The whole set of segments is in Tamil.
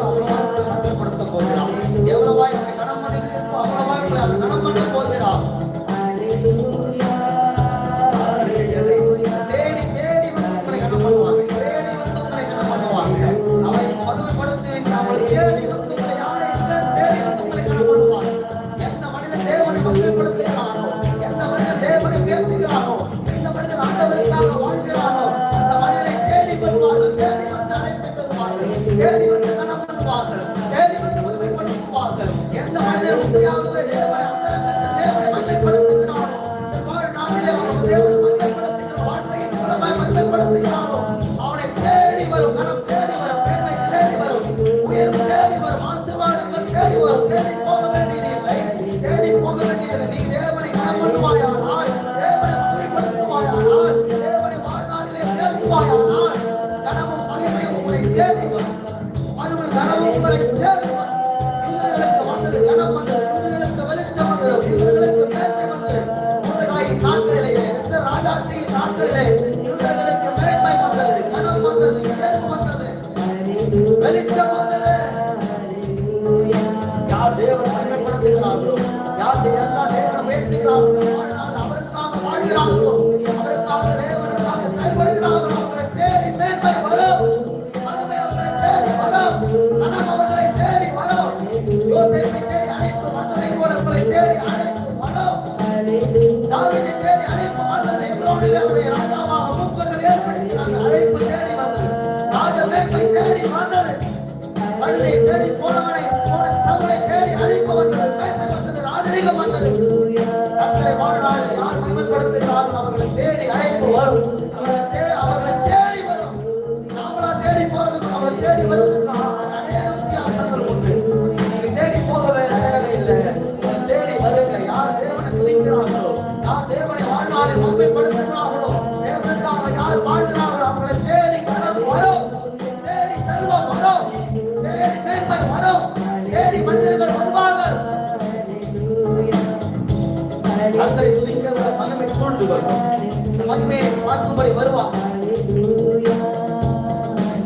பண்ணுகிறீர்களோ அவ்வளவா மகிமைப்படுத்த போகிறார். எவ்வளவா உங்களை கனம் பண்ணுகிறீர்களோ அவ்வளவா உங்களை அவர் கனம் பண்ண போகிறார். தேடி தேடி வந்து உங்களை கனம் பண்ணுவாங்க. தேடி வந்து உங்களை கனம் பண்ணுவாங்க. அவரை நீங்க மகிமைப்படுத்துவீங்க. அவரை தேடி வந்து உங்களை யாரை தேடி வந்து உங்களை கனம் பண்ணுவாங்க. எந்த மனிதன் தேவனை மகிமைப்படுத்துகிறானோ, எந்த மனிதன் தேவனை உயர்த்துகிறானோ, எந்த மனிதன் ஆண்டவருக்காக வாழ்கிறானோ அந்த மனிதனை தேடி வருவார்கள். தேடி வந்து அழைப்பு தருவார்கள். தேடி வந்து கனம் பண்ணுவார்கள். தேடி வந்து மகிமைப்படுத்துவார்கள். எந்த மனிதன் உண்மையாகவே தேவனை தேவனை மகிமைப்படுத்துகிறானோ, இந்த வாழ்நாளிலே அவன் தேவனை மகிமைப்படுத்துகிற வாழ்க்கையின் மூலமாக மகிமைப்படுத்துகிறானோ அவனை தேடி வரும் கனம், தேடி வரும் மேன்மை, தேடி வரும் உயர்வு, தேடி வரும் ஆசீர்வாதங்கள், தேடி வரும். தேடி போக வேண்டியதில்லை, தேடி போக வேண்டியதில்லை. நீ தேவனை கனம் பண்ணுவாயானால், தேவனை மகிமைப்படுத்துவாயானால், தேவனை வாழ்நாளிலே உயர்த்துவாயானால் கனமும் மகிமையும் உங்களை தேடி வரும். அதுவும் கனமும் உங்களை தேடி வரும். இவர்களுக்கு வந்தது கனம் வந்தது, இவர்களுக்கு வெளிச்சம் வந்தது, இவர்களுக்கு மேன்மை வந்தது. முருகாயின் நாட்களிலே, எந்த ராஜாத்தியின் நாட்களிலே இவர்களுக்கு மேன்மை வந்தது, கனம் வந்தது, உயர்வு வந்தது, வெளிச்சம் வந்தது. யார் தேவனை மகிமைப்படுத்துகிறார்களோ, யார் எல்லா தேவனை வேண்டுகிறார்களோ, வாழ்நாள் அவருக்காக வாழ்கிறார்களோ, அவருக்காக தேவனுக்காக செயல்படுகிறார்களோ அவர்களை தேடி மேன்மை வரும். மகிமை அவர்களை தேடி வரும். கனம் அவர்களை தேடி வரும். யோசேப்பை தேடி அழைப்பு வந்ததை போல உங்களை தேடி அழைப்பு வரும். தாவீதை தேடி அழைப்பு வந்தது. எபிரோனிலே அவருடைய ராஜாவாக மூப்பர்கள் ஏற்படுத்தினாங்க. அழைப்பு தேடி வந்தது. ராஜ மேன்மை தேடி வந்தது. கழுதை தேடி போனவனை போன சவுலை தேடி அழைப்பு வந்தது. மேன்மை வந்தது. ராஜரீகம் வந்தது. கர்த்தரை வாழ்நாள் யார் மகிமைப்படுத்துகிறார்கள் அவர்களை தேடி அழைப்பு வரும். அவர்களை தேடி வரும். நாமளா தேடி போறதுக்கு அவளை தேடி வருவதற்கு அநேக வித்தியாசங்கள் உண்டு. நீங்க தேடி போகவே தேவையில்லை. தேடி வருங்க. யார் தேவனை துதிக்கிறார்களோ, யார் தேவனை வாழ்நாளில் மகிமைப்படுத்துகிறார்களோ, தேவனுக்காக யார் வாழ்கிறார்களோ அவர்களை தேடி கனம் வரும். தேடி செல்வம் வரும். தேடி மேன்மை வரும். தேடி மனிதர்கள் வருவார்கள். கர்த்தரை துதிக்கிறவரை மகிமை சூழ்ந்து வரும். மகிமையை பார்க்கும்படி வருவார்.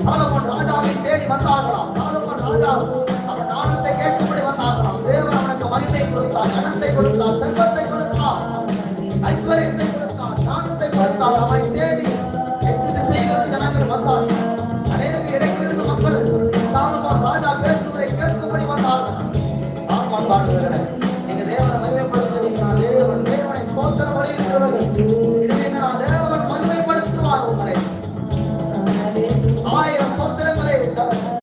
சாலமோன் ராஜாவை தேடி வந்தார்களாம். சாலமோன் ராஜா அவன் நாணத்தை கேட்கும்படி வந்தார்களாம். தேவன் அவனுக்கு மகிமை கொடுத்தார், கனத்தை கொடுத்தார், செல்வத்தை கொடுத்தார்.